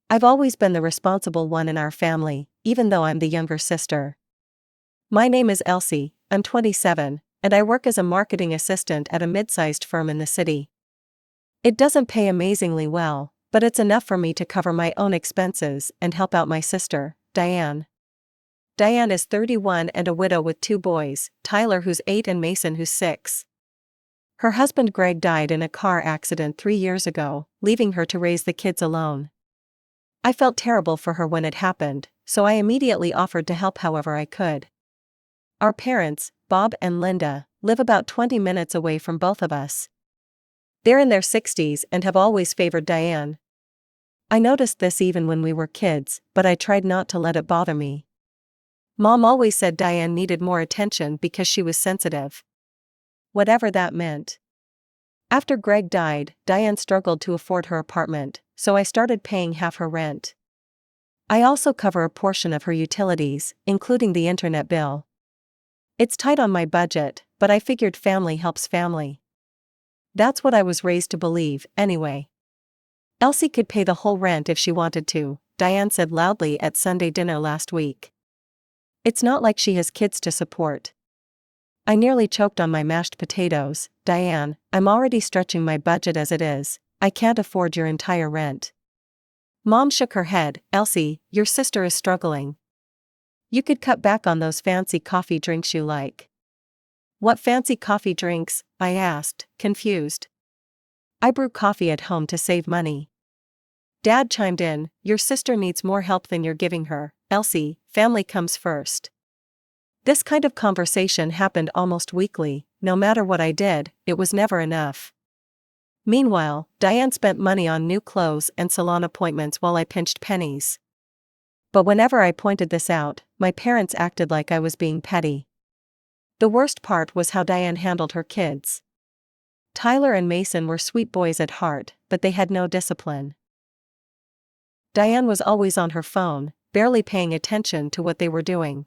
I've always been the responsible one in our family, even though I'm the younger sister. My name is Elsie, I'm 27, and I work as a marketing assistant at a mid-sized firm in the city. It doesn't pay amazingly well, but it's enough for me to cover my own expenses and help out my sister, Diane. Diane is 31 and a widow with 2 boys, Tyler who's 8 and Mason who's 6. Her husband Greg died in a car accident 3 years ago, leaving her to raise the kids alone. I felt terrible for her when it happened, so I immediately offered to help however I could. Our parents, Bob and Linda, live about 20 minutes away from both of us. They're in their 60s and have always favored Diane. I noticed this even when we were kids, but I tried not to let it bother me. Mom always said Diane needed more attention because she was sensitive. Whatever that meant. After Greg died, Diane struggled to afford her apartment, so I started paying half her rent. I also cover a portion of her utilities, including the internet bill. It's tight on my budget, but I figured family helps family. That's what I was raised to believe, anyway. Elsie could pay the whole rent if she wanted to, Diane said loudly at Sunday dinner last week. It's not like she has kids to support. I nearly choked on my mashed potatoes. Diane, I'm already stretching my budget as it is. I can't afford your entire rent. Mom shook her head. Elsie, your sister is struggling. You could cut back on those fancy coffee drinks you like. What fancy coffee drinks? I asked, confused. I brew coffee at home to save money. Dad chimed in. Your sister needs more help than you're giving her. Elsie, family comes first. This kind of conversation happened almost weekly. No matter what I did, it was never enough. Meanwhile, Diane spent money on new clothes and salon appointments while I pinched pennies. But whenever I pointed this out, my parents acted like I was being petty. The worst part was how Diane handled her kids. Tyler and Mason were sweet boys at heart, but they had no discipline. Diane was always on her phone, barely paying attention to what they were doing.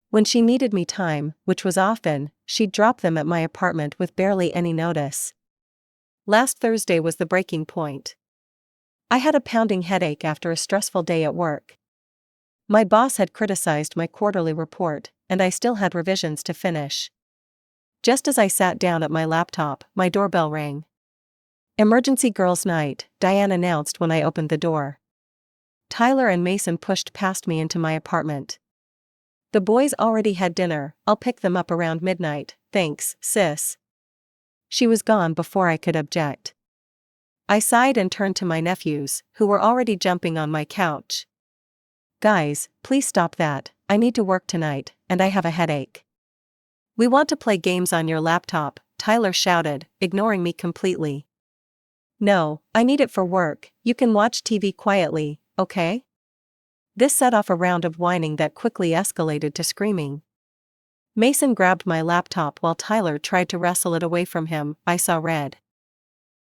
When she needed me time, which was often, she'd drop them at my apartment with barely any notice. Last Thursday was the breaking point. I had a pounding headache after a stressful day at work. My boss had criticized my quarterly report, and I still had revisions to finish. Just as I sat down at my laptop, my doorbell rang. Emergency girls' night, Diane announced when I opened the door. Tyler and Mason pushed past me into my apartment. The boys already had dinner. I'll pick them up around midnight, thanks, sis. She was gone before I could object. I sighed and turned to my nephews, who were already jumping on my couch. Guys, please stop that, I need to work tonight, and I have a headache. We want to play games on your laptop, Tyler shouted, ignoring me completely. No, I need it for work. You can watch TV quietly, okay? This set off a round of whining that quickly escalated to screaming. Mason grabbed my laptop while Tyler tried to wrestle it away from him. I saw red.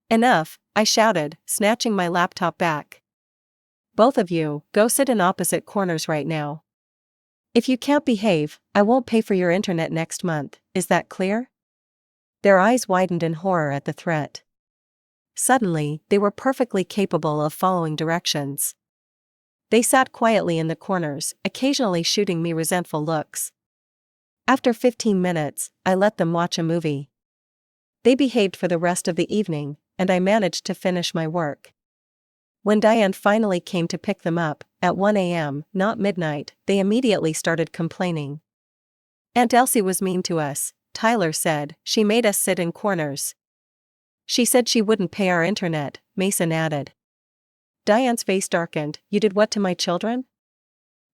Enough, I shouted, snatching my laptop back. Both of you, go sit in opposite corners right now. If you can't behave, I won't pay for your internet next month, is that clear? Their eyes widened in horror at the threat. Suddenly, they were perfectly capable of following directions. They sat quietly in the corners, occasionally shooting me resentful looks. After 15 minutes, I let them watch a movie. They behaved for the rest of the evening, and I managed to finish my work. When Diane finally came to pick them up, at 1 a.m., not midnight, they immediately started complaining. Aunt Elsie was mean to us, Tyler said. She made us sit in corners. She said she wouldn't pay our internet, Mason added. Diane's face darkened. You did what to my children?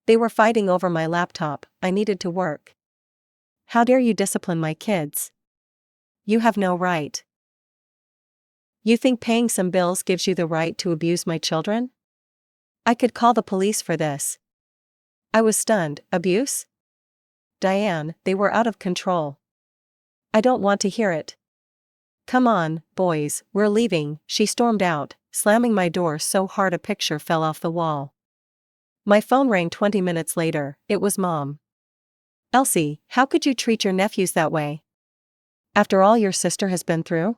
They were fighting over my laptop. I needed to work. How dare you discipline my kids? You have no right. You think paying some bills gives you the right to abuse my children? I could call the police for this. I was stunned. Abuse? Diane, they were out of control. I don't want to hear it. Come on, boys, we're leaving, she stormed out, slamming my door so hard a picture fell off the wall. My phone rang 20 minutes later. It was Mom. Elsie, how could you treat your nephews that way? After all your sister has been through?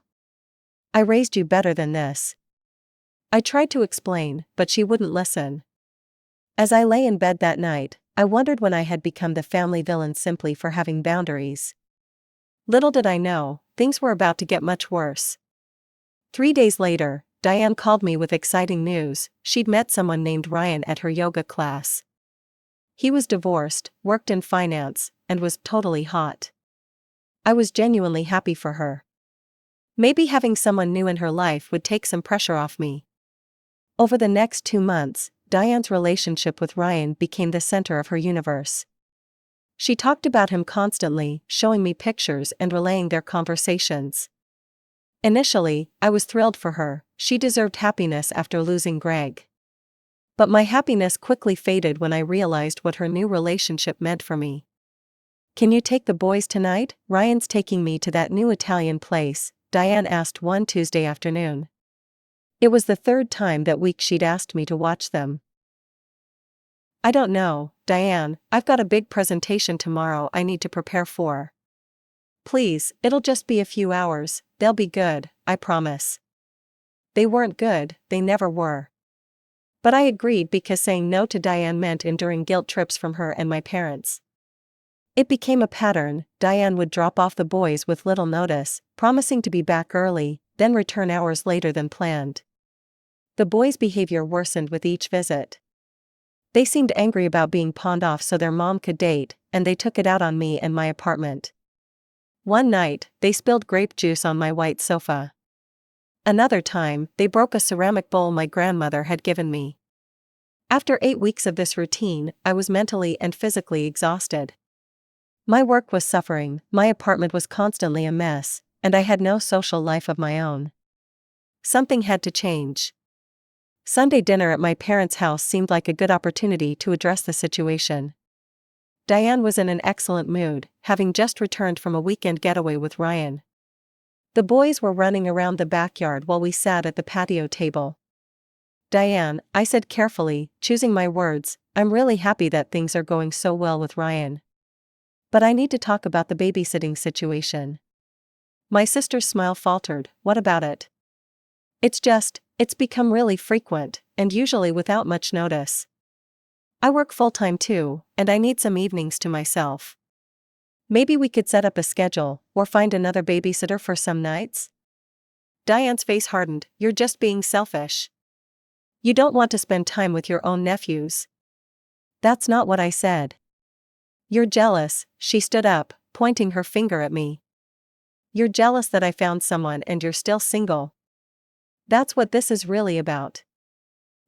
I raised you better than this. I tried to explain, but she wouldn't listen. As I lay in bed that night, I wondered when I had become the family villain simply for having boundaries. Little did I know, things were about to get much worse. 3 days later, Diane called me with exciting news. She'd met someone named Ryan at her yoga class. He was divorced, worked in finance, and was totally hot. I was genuinely happy for her. Maybe having someone new in her life would take some pressure off me. Over the next 2 months, Diane's relationship with Ryan became the center of her universe. She talked about him constantly, showing me pictures and relaying their conversations. Initially, I was thrilled for her. She deserved happiness after losing Greg. But my happiness quickly faded when I realized what her new relationship meant for me. "Can you take the boys tonight? Ryan's taking me to that new Italian place," Diane asked one Tuesday afternoon. It was the third time that week she'd asked me to watch them. "I don't know, Diane, I've got a big presentation tomorrow I need to prepare for." "Please, it'll just be a few hours, they'll be good, I promise." They weren't good, they never were. But I agreed because saying no to Diane meant enduring guilt trips from her and my parents. It became a pattern. Diane would drop off the boys with little notice, promising to be back early, then return hours later than planned. The boys' behavior worsened with each visit. They seemed angry about being pawned off so their mom could date, and they took it out on me and my apartment. One night, they spilled grape juice on my white sofa. Another time, they broke a ceramic bowl my grandmother had given me. After 8 weeks of this routine, I was mentally and physically exhausted. My work was suffering, my apartment was constantly a mess, and I had no social life of my own. Something had to change. Sunday dinner at my parents' house seemed like a good opportunity to address the situation. Diane was in an excellent mood, having just returned from a weekend getaway with Ryan. The boys were running around the backyard while we sat at the patio table. "Diane," I said carefully, choosing my words, "I'm really happy that things are going so well with Ryan. But I need to talk about the babysitting situation." My sister's smile faltered. "What about it?" It's become really frequent, and usually without much notice. I work full-time too, and I need some evenings to myself. Maybe we could set up a schedule, or find another babysitter for some nights?" Diane's face hardened. "You're just being selfish. You don't want to spend time with your own nephews." "That's not what I said." "You're jealous," she stood up, pointing her finger at me. "You're jealous that I found someone and you're still single. That's what this is really about."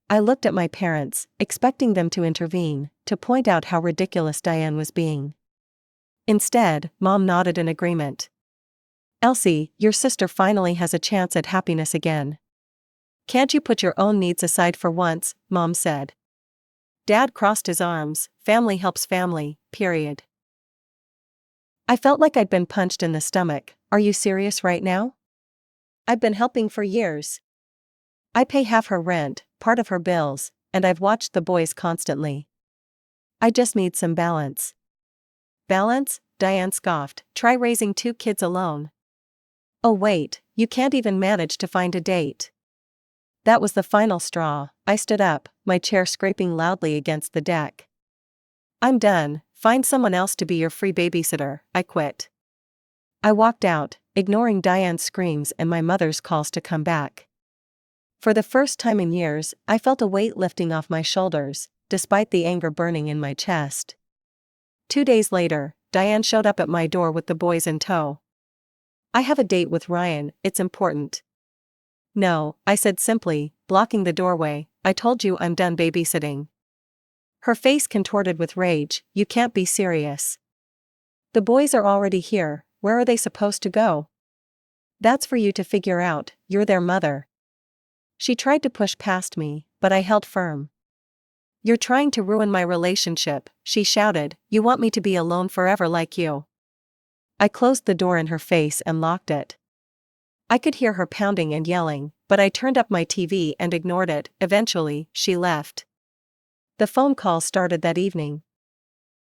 I looked at my parents, expecting them to intervene, to point out how ridiculous Diane was being. Instead, Mom nodded in agreement. "Elsie, your sister finally has a chance at happiness again. Can't you put your own needs aside for once?" Mom said. Dad crossed his arms. "Family helps family, period." I felt like I'd been punched in the stomach. "Are you serious right now? I've been helping for years. I pay half her rent, part of her bills, and I've watched the boys constantly. I just need some balance." "Balance?" Diane scoffed. "Try raising 2 kids alone." "Oh wait, you can't even manage to find a date." That was the final straw. I stood up, my chair scraping loudly against the deck. "I'm done, find someone else to be your free babysitter," I quit. I walked out, ignoring Diane's screams and my mother's calls to come back. For the first time in years, I felt a weight lifting off my shoulders, despite the anger burning in my chest. 2 days later, Diane showed up at my door with the boys in tow. "I have a date with Ryan, it's important." "No," I said simply, blocking the doorway, "I told you I'm done babysitting." Her face contorted with rage. "You can't be serious. The boys are already here, where are they supposed to go?" "That's for you to figure out, you're their mother." She tried to push past me, but I held firm. "You're trying to ruin my relationship," she shouted. "You want me to be alone forever like you." I closed the door in her face and locked it. I could hear her pounding and yelling, but I turned up my TV and ignored it. Eventually, she left. The phone calls started that evening.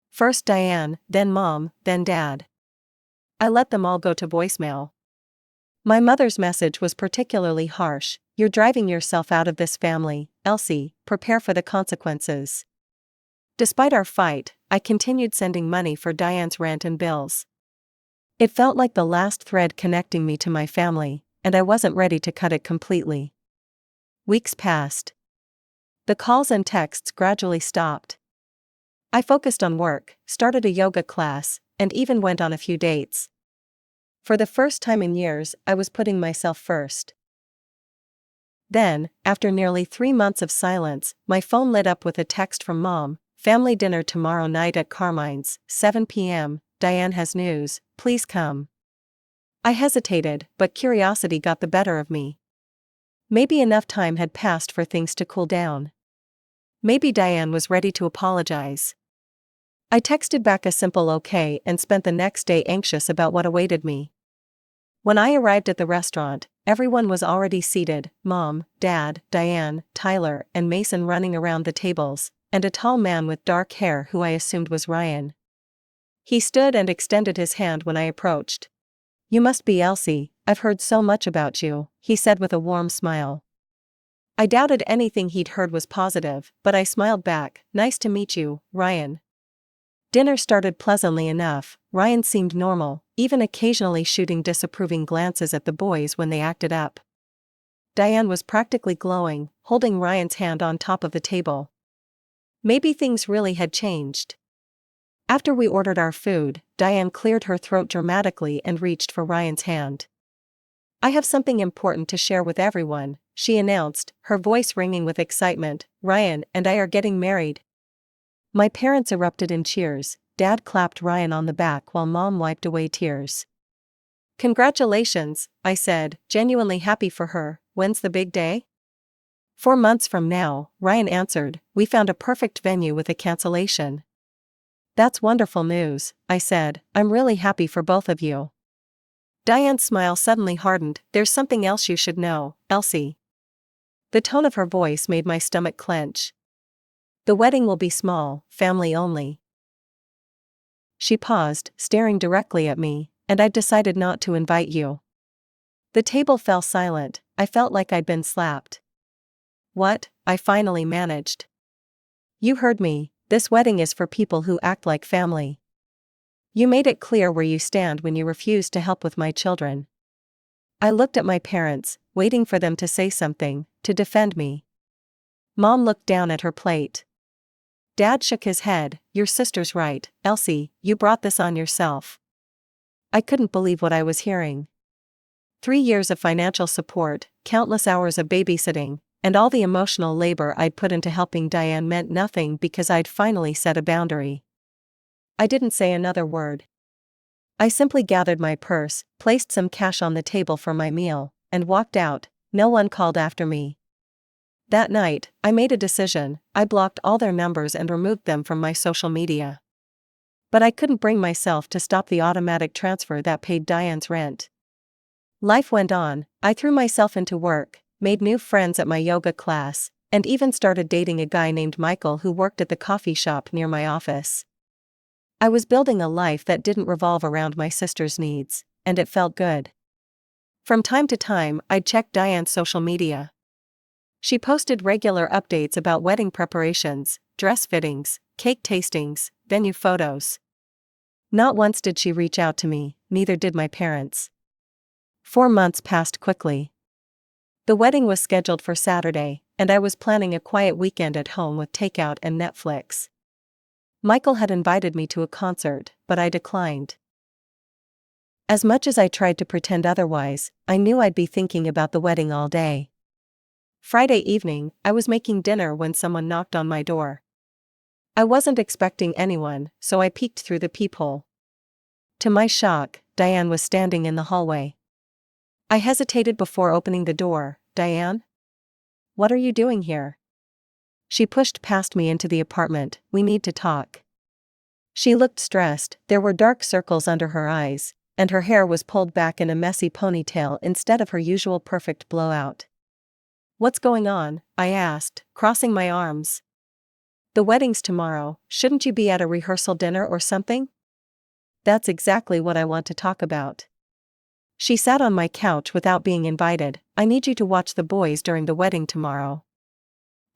First Diane, then Mom, then Dad. I let them all go to voicemail. My mother's message was particularly harsh. You're driving yourself out of this family, Elsie, prepare for the consequences. Despite our fight, I continued sending money for Diane's rent and bills. It felt like the last thread connecting me to my family, and I wasn't ready to cut it completely. Weeks passed. The calls and texts gradually stopped. I focused on work, started a yoga class, and even went on a few dates. For the first time in years, I was putting myself first. Then, after nearly 3 months of silence, my phone lit up with a text from Mom: "Family dinner tomorrow night at Carmine's, 7 p.m., Diane has news, please come." I hesitated, but curiosity got the better of me. Maybe enough time had passed for things to cool down. Maybe Diane was ready to apologize. I texted back a simple okay and spent the next day anxious about what awaited me. When I arrived at the restaurant, everyone was already seated: Mom, Dad, Diane, Tyler, and Mason running around the tables, and a tall man with dark hair who I assumed was Ryan. He stood and extended his hand when I approached. "You must be Elsie, I've heard so much about you," he said with a warm smile. I doubted anything he'd heard was positive, but I smiled back. "Nice to meet you, Ryan." Dinner started pleasantly enough. Ryan seemed normal, even occasionally shooting disapproving glances at the boys when they acted up. Diane was practically glowing, holding Ryan's hand on top of the table. Maybe things really had changed. After we ordered our food, Diane cleared her throat dramatically and reached for Ryan's hand. "I have something important to share with everyone," she announced, her voice ringing with excitement. "Ryan and I are getting married." My parents erupted in cheers. Dad clapped Ryan on the back while Mom wiped away tears. "Congratulations," I said, genuinely happy for her. "When's the big day?" "4 months from now," Ryan answered. "We found a perfect venue with a cancellation." "That's wonderful news," I said. "I'm really happy for both of you." Diane's smile suddenly hardened. "There's something else you should know, Elsie." The tone of her voice made my stomach clench. "The wedding will be small, family only." She paused, staring directly at me, "and I've decided not to invite you." The table fell silent. I felt like I'd been slapped. "What?" I finally managed. "You heard me. This wedding is for people who act like family. You made it clear where you stand when you refused to help with my children." I looked at my parents, waiting for them to say something, to defend me. Mom looked down at her plate. Dad shook his head. "Your sister's right, Elsie, you brought this on yourself." I couldn't believe what I was hearing. 3 years of financial support, countless hours of babysitting, and all the emotional labor I'd put into helping Diane meant nothing because I'd finally set a boundary. I didn't say another word. I simply gathered my purse, placed some cash on the table for my meal, and walked out. No one called after me. That night, I made a decision. I blocked all their numbers and removed them from my social media. But I couldn't bring myself to stop the automatic transfer that paid Diane's rent. Life went on. I threw myself into work, made new friends at my yoga class, and even started dating a guy named Michael who worked at the coffee shop near my office. I was building a life that didn't revolve around my sister's needs, and it felt good. From time to time, I'd check Diane's social media. She posted regular updates about wedding preparations, dress fittings, cake tastings, venue photos. Not once did she reach out to me, neither did my parents. 4 months passed quickly. The wedding was scheduled for Saturday, and I was planning a quiet weekend at home with takeout and Netflix. Michael had invited me to a concert, but I declined. As much as I tried to pretend otherwise, I knew I'd be thinking about the wedding all day. Friday evening, I was making dinner when someone knocked on my door. I wasn't expecting anyone, so I peeked through the peephole. To my shock, Diane was standing in the hallway. I hesitated before opening the door. "Diane? What are you doing here?" She pushed past me into the apartment. "We need to talk." She looked stressed. There were dark circles under her eyes, and her hair was pulled back in a messy ponytail instead of her usual perfect blowout. "What's going on?" I asked, crossing my arms. "The wedding's tomorrow. Shouldn't you be at a rehearsal dinner or something?" "That's exactly what I want to talk about." She sat on my couch without being invited. I need you to watch the boys during the wedding tomorrow.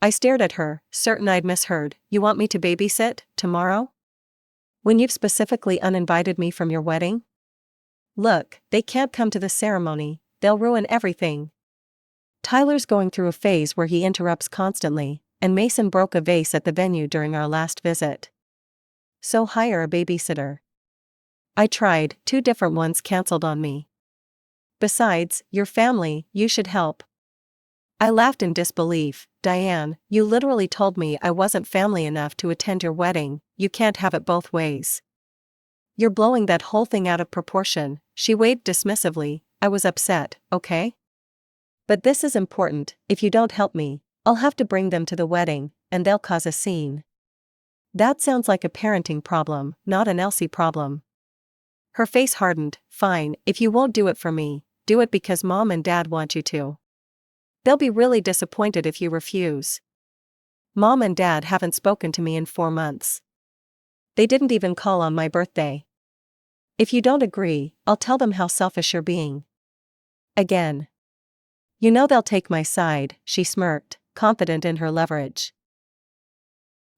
I stared at her, certain I'd misheard. You want me to babysit, tomorrow? When you've specifically uninvited me from your wedding? Look, they can't come to the ceremony, they'll ruin everything. Tyler's going through a phase where he interrupts constantly, and Mason broke a vase at the venue during our last visit. So hire a babysitter. I tried, 2 different ones canceled on me. Besides, your family, you should help. I laughed in disbelief. Diane, you literally told me I wasn't family enough to attend your wedding. You can't have it both ways. You're blowing that whole thing out of proportion. She waved dismissively. I was upset, okay? But this is important. If you don't help me, I'll have to bring them to the wedding, and they'll cause a scene. That sounds like a parenting problem, not an Elsie problem. Her face hardened. Fine, if you won't do it for me, do it because Mom and Dad want you to. They'll be really disappointed if you refuse. Mom and Dad haven't spoken to me in 4 months. They didn't even call on my birthday. If you don't agree, I'll tell them how selfish you're being. Again. You know they'll take my side, she smirked, confident in her leverage.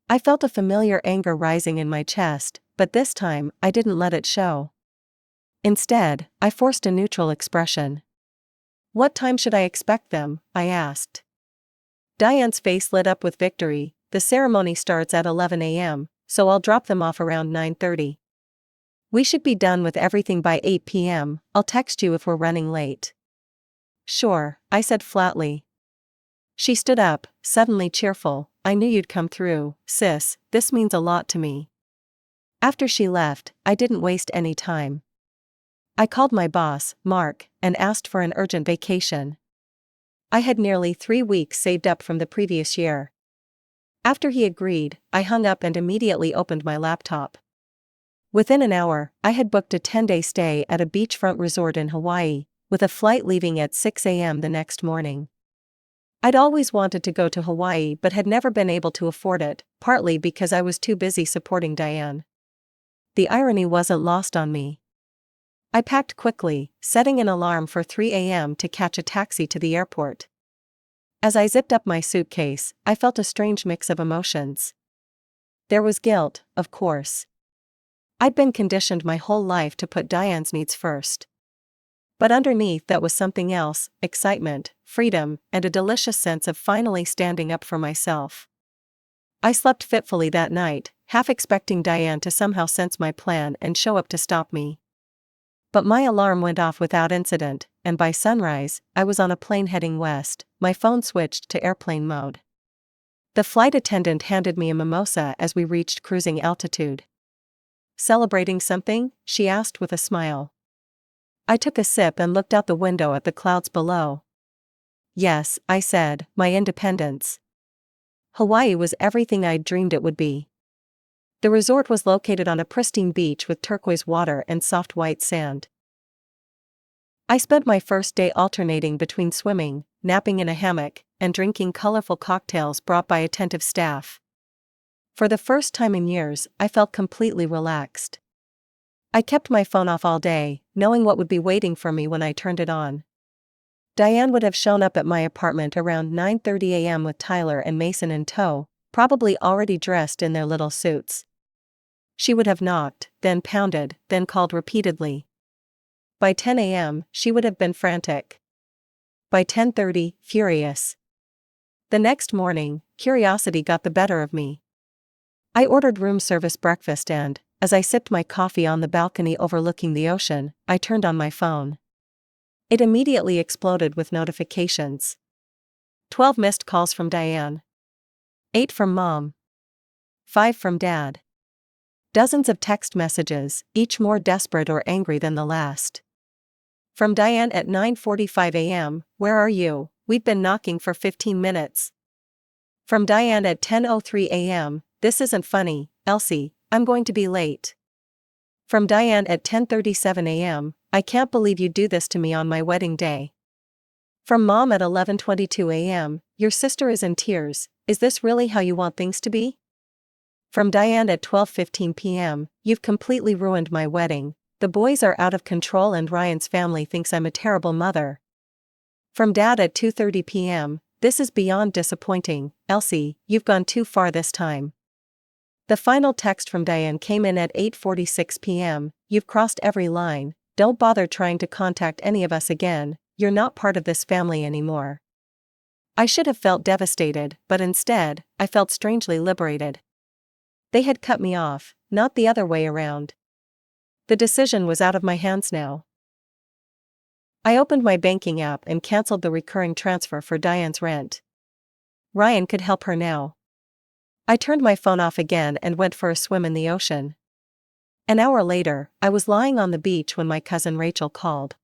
I felt a familiar anger rising in my chest, but this time, I didn't let it show. Instead, I forced a neutral expression. What time should I expect them? I asked. Diane's face lit up with victory. The ceremony starts at 11 a.m., so I'll drop them off around 9:30. We should be done with everything by 8 p.m., I'll text you if we're running late. Sure, I said flatly. She stood up, suddenly cheerful. I knew you'd come through, sis, this means a lot to me. After she left, I didn't waste any time. I called my boss, Mark, and asked for an urgent vacation. I had nearly 3 weeks saved up from the previous year. After he agreed, I hung up and immediately opened my laptop. Within an hour, I had booked a 10-day stay at a beachfront resort in Hawaii, with a flight leaving at 6 a.m. the next morning. I'd always wanted to go to Hawaii but had never been able to afford it, partly because I was too busy supporting Diane. The irony wasn't lost on me. I packed quickly, setting an alarm for 3 a.m. to catch a taxi to the airport. As I zipped up my suitcase, I felt a strange mix of emotions. There was guilt, of course. I'd been conditioned my whole life to put Diane's needs first. But underneath that was something else, excitement, freedom, and a delicious sense of finally standing up for myself. I slept fitfully that night, half expecting Diane to somehow sense my plan and show up to stop me. But my alarm went off without incident, and by sunrise, I was on a plane heading west. My phone switched to airplane mode. The flight attendant handed me a mimosa as we reached cruising altitude. Celebrating something? She asked with a smile. I took a sip and looked out the window at the clouds below. Yes, I said, my independence. Hawaii was everything I'd dreamed it would be. The resort was located on a pristine beach with turquoise water and soft white sand. I spent my first day alternating between swimming, napping in a hammock, and drinking colorful cocktails brought by attentive staff. For the first time in years, I felt completely relaxed. I kept my phone off all day, knowing what would be waiting for me when I turned it on. Diane would have shown up at my apartment around 9:30 a.m. with Tyler and Mason in tow, probably already dressed in their little suits. She would have knocked, then pounded, then called repeatedly. By 10 a.m., she would have been frantic. By 10:30, furious. The next morning, curiosity got the better of me. I ordered room service breakfast and, as I sipped my coffee on the balcony overlooking the ocean, I turned on my phone. It immediately exploded with notifications. 12 missed calls from Diane. 8 from Mom. 5 from Dad. Dozens of text messages, each more desperate or angry than the last. From Diane at 9:45 a.m., where are you? We've been knocking for 15 minutes. From Diane at 10:03 a.m., this isn't funny, Elsie, I'm going to be late. From Diane at 10:37 a.m., I can't believe you do this to me on my wedding day. From Mom at 11:22 a.m., your sister is in tears, is this really how you want things to be? From Diane at 12:15 p.m., you've completely ruined my wedding, The boys are out of control and Ryan's family thinks I'm a terrible mother. From Dad at 2:30 p.m., this is beyond disappointing. Elsie, you've gone too far this time. The final text from Diane came in at 8:46 p.m. You've crossed every line, don't bother trying to contact any of us again, you're not part of this family anymore. I should have felt devastated, but instead, I felt strangely liberated. They had cut me off, not the other way around. The decision was out of my hands now. I opened my banking app and canceled the recurring transfer for Diane's rent. Ryan could help her now. I turned my phone off again and went for a swim in the ocean. An hour later, I was lying on the beach when my cousin Rachel called.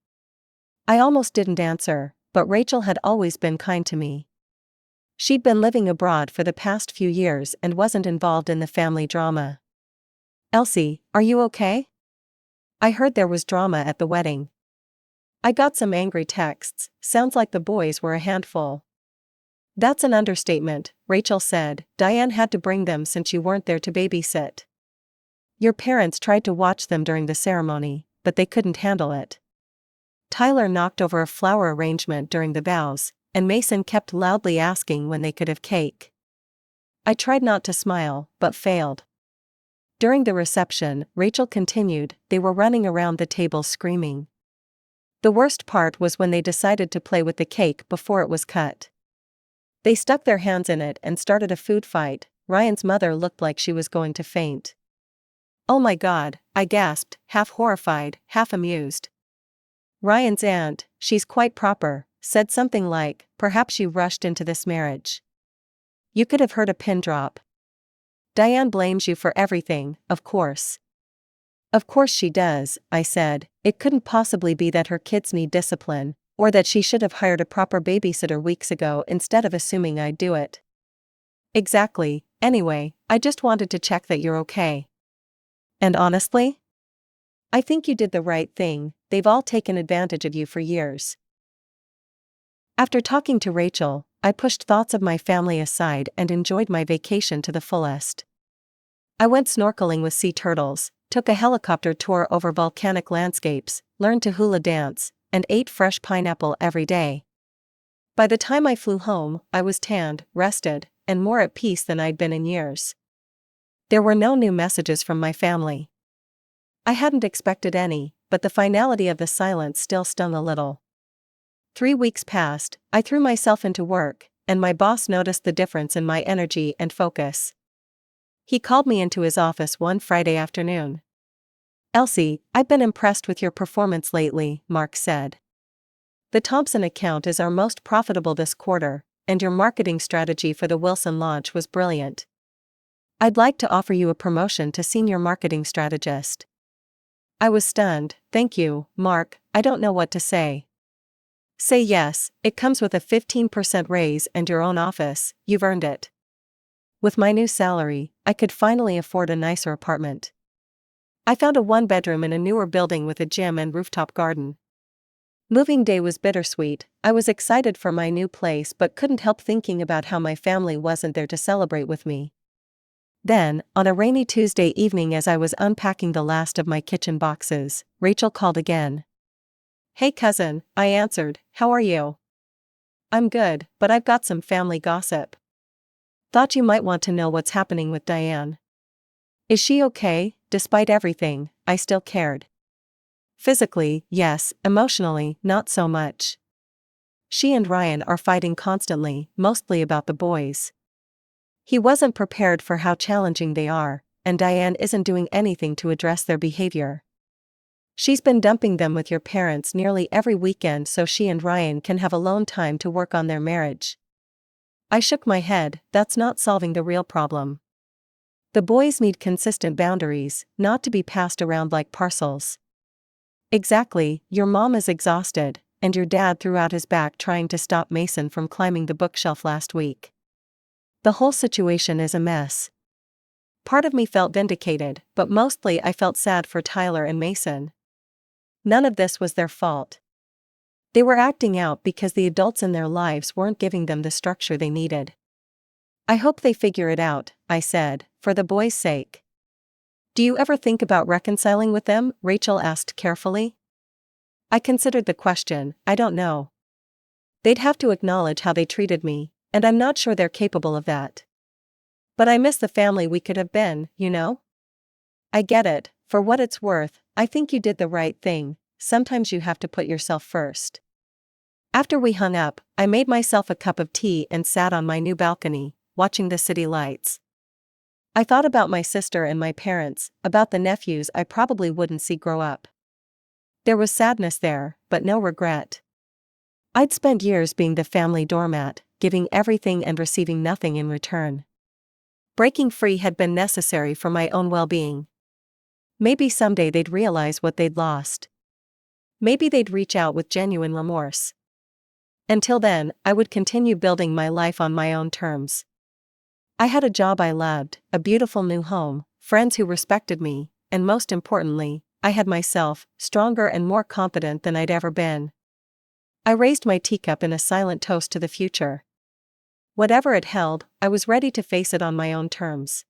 I almost didn't answer, but Rachel had always been kind to me. She'd been living abroad for the past few years and wasn't involved in the family drama. Elsie, are you okay? I heard there was drama at the wedding. I got some angry texts, sounds like the boys were a handful. That's an understatement, Rachel said. Diane had to bring them since you weren't there to babysit. Your parents tried to watch them during the ceremony, but they couldn't handle it. Tyler knocked over a flower arrangement during the vows, and Mason kept loudly asking when they could have cake. I tried not to smile, but failed. During the reception, Rachel continued, they were running around the table screaming. The worst part was when they decided to play with the cake before it was cut. They stuck their hands in it and started a food fight. Ryan's mother looked like she was going to faint. Oh my God, I gasped, half horrified, half amused. Ryan's aunt, she's quite proper, said something like, perhaps you rushed into this marriage. You could have heard a pin drop. Diane blames you for everything, of course. Of course she does, I said. It couldn't possibly be that her kids need discipline, or that she should have hired a proper babysitter weeks ago instead of assuming I'd do it. Exactly. Anyway, I just wanted to check that you're okay. And honestly? I think you did the right thing. They've all taken advantage of you for years. After talking to Rachel, I pushed thoughts of my family aside and enjoyed my vacation to the fullest. I went snorkeling with sea turtles, took a helicopter tour over volcanic landscapes, learned to hula dance, and ate fresh pineapple every day. By the time I flew home, I was tanned, rested, and more at peace than I'd been in years. There were no new messages from my family. I hadn't expected any, but the finality of the silence still stung a little. 3 weeks passed, I threw myself into work, and my boss noticed the difference in my energy and focus. He called me into his office one Friday afternoon. Elsie, I've been impressed with your performance lately, Mark said. The Thompson account is our most profitable this quarter, and your marketing strategy for the Wilson launch was brilliant. I'd like to offer you a promotion to senior marketing strategist. I was stunned. Thank you, Mark, I don't know what to say. Say yes, it comes with a 15% raise and your own office, you've earned it. With my new salary, I could finally afford a nicer apartment. I found a 1-bedroom in a newer building with a gym and rooftop garden. Moving day was bittersweet. I was excited for my new place but couldn't help thinking about how my family wasn't there to celebrate with me. Then, on a rainy Tuesday evening as I was unpacking the last of my kitchen boxes, Rachel called again. Hey cousin, I answered, how are you? I'm good, but I've got some family gossip. Thought you might want to know what's happening with Diane. Is she okay? Despite everything, I still cared. Physically, yes, emotionally, not so much. She and Ryan are fighting constantly, mostly about the boys. He wasn't prepared for how challenging they are, and Diane isn't doing anything to address their behavior. She's been dumping them with your parents nearly every weekend so she and Ryan can have alone time to work on their marriage. I shook my head, that's not solving the real problem. The boys need consistent boundaries, not to be passed around like parcels. Exactly, your mom is exhausted, and your dad threw out his back trying to stop Mason from climbing the bookshelf last week. The whole situation is a mess. Part of me felt vindicated, but mostly I felt sad for Tyler and Mason. None of this was their fault. They were acting out because the adults in their lives weren't giving them the structure they needed. I hope they figure it out, I said, for the boys' sake. Do you ever think about reconciling with them? Rachel asked carefully. I considered the question. I don't know. They'd have to acknowledge how they treated me, and I'm not sure they're capable of that. But I miss the family we could have been, you know? I get it. For what it's worth, I think you did the right thing. Sometimes you have to put yourself first. After we hung up, I made myself a cup of tea and sat on my new balcony, watching the city lights. I thought about my sister and my parents, about the nephews I probably wouldn't see grow up. There was sadness there, but no regret. I'd spent years being the family doormat, giving everything and receiving nothing in return. Breaking free had been necessary for my own well-being. Maybe someday they'd realize what they'd lost. Maybe they'd reach out with genuine remorse. Until then, I would continue building my life on my own terms. I had a job I loved, a beautiful new home, friends who respected me, and most importantly, I had myself, stronger and more confident than I'd ever been. I raised my teacup in a silent toast to the future. Whatever it held, I was ready to face it on my own terms.